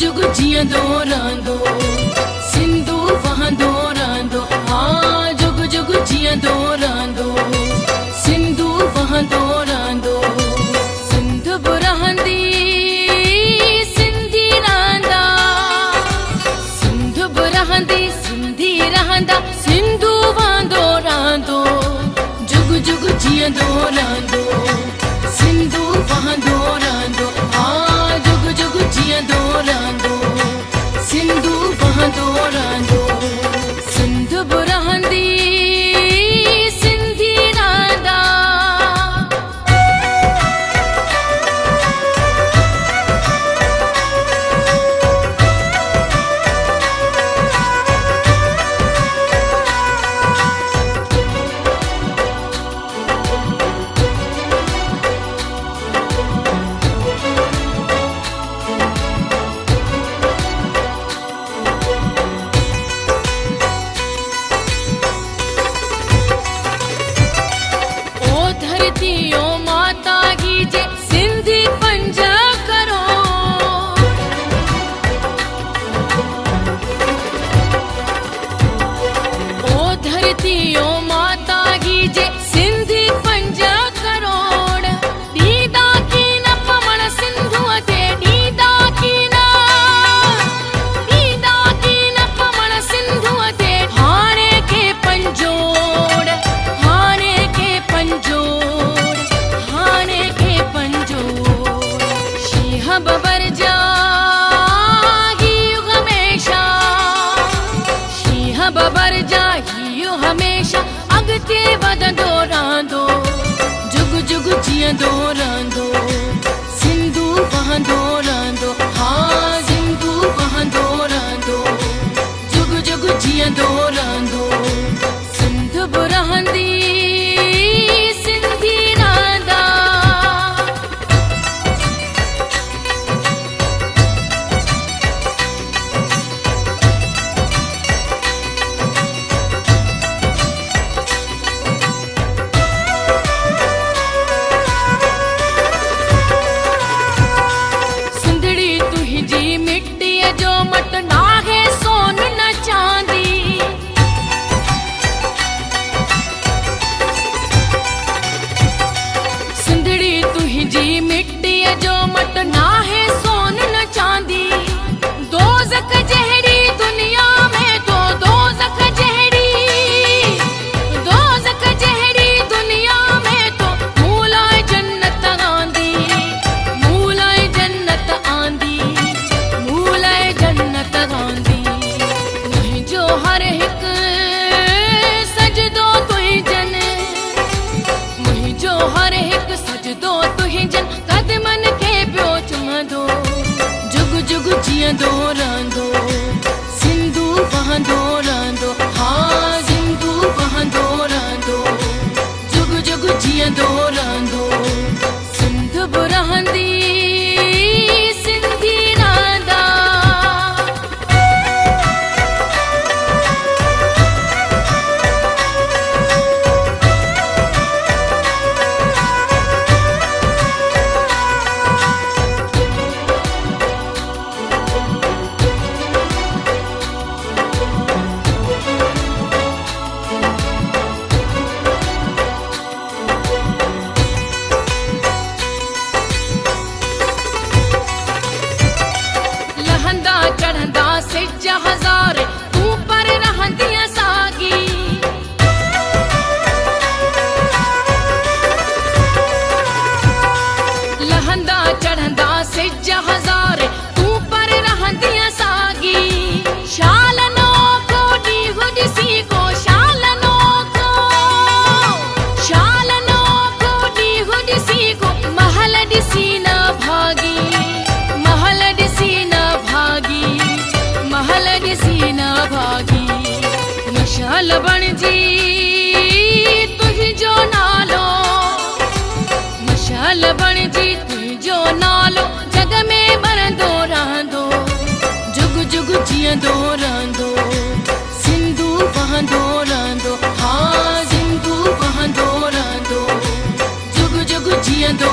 जुग जियंदो रहंदो सिंधु वहंदो रहंदो। हाँ जुग जुग जियंदो रहंदो सिंधु वहंदो रहंदो। सिंध बि रहंदी सिंधी रहंदा, सिंध बि रहंदी सिंधी रहंदा। सिंधु वहंदो रहंदो जुग जुग जियंदो रहंदो सिंधु वहंदो रहंदो। हाँ जुग जुग जियंदो रहंदो सिंधु वहंदो रहंदो। सिंध बि रहंदी सिंधी रहंदा। ओ माता गीजे सिंधी पंज करो। ओ धरती ओ माता गीजे सिंधी पंज करोड़। दीदा की न पवण सिंधु ते दीदा की न पवण सिंधु ते। हाणे के पंजोड़ हाणे के पंजोड़ हाणे के पंजोड़। शींह बबर जा हियो हमेशा, शींह बबर जा हियो हमेशा। अॻिते वधंदो रहंदो जुग जुग जियंदो रहंदो सिंधु वहंदो रहंदो। हाँ सिंधु वहंदो रहंदो जुग जुग जियंदो रहंदो। सिंध बि रहंदी सिंधी रहंदा। सिंधड़ी तुंहिंजी मिट्टीअ जो मट नाहे सोन न चांदी। सिंधड़ी तुंहिंजी मिट्टीअ जो मट नाहे सोन न चांदी। दोज़ख जहिड़ी दुनिया में तो दोज़ख जहिड़ी दुनिया में तो मूं लाइ जन्नत आंदी, मूं लाइ जन्नत आंदी, मूं लाइ जन्नत आंदी। मुंहिंजो हर हिकु सजदो तुंहिंजन, मुंहिंजो हर हिकु सजदो तुंहिंजन। कदमन खे पियो चुमंदो जुग जुग जियंदो रहंदो सिंधु वहंदो रहंदो। हाँ सिंधु वहंदो रहंदो जुग जुग जियंदो रहंदो। सिंध बि रहंदी सिंधी रहंदा। लहंदा चढ़ंदा सिज हज़ार तूं पर रहंदीअ साॻी। लहंदा चढ़ंदा सिज हज़ार तूं पर रहंदीअ साॻी। शालनो को ॾींहुं ॾिसी को शालनो को ॾींहुं ॾिसी को। महल ॾिसी न भागी, महल ॾिसी न भागी, महल रहंदो सिंधु वहंदो रहंदो हा सिंधु वहंदो रहंदो जुग जुग जीअंदो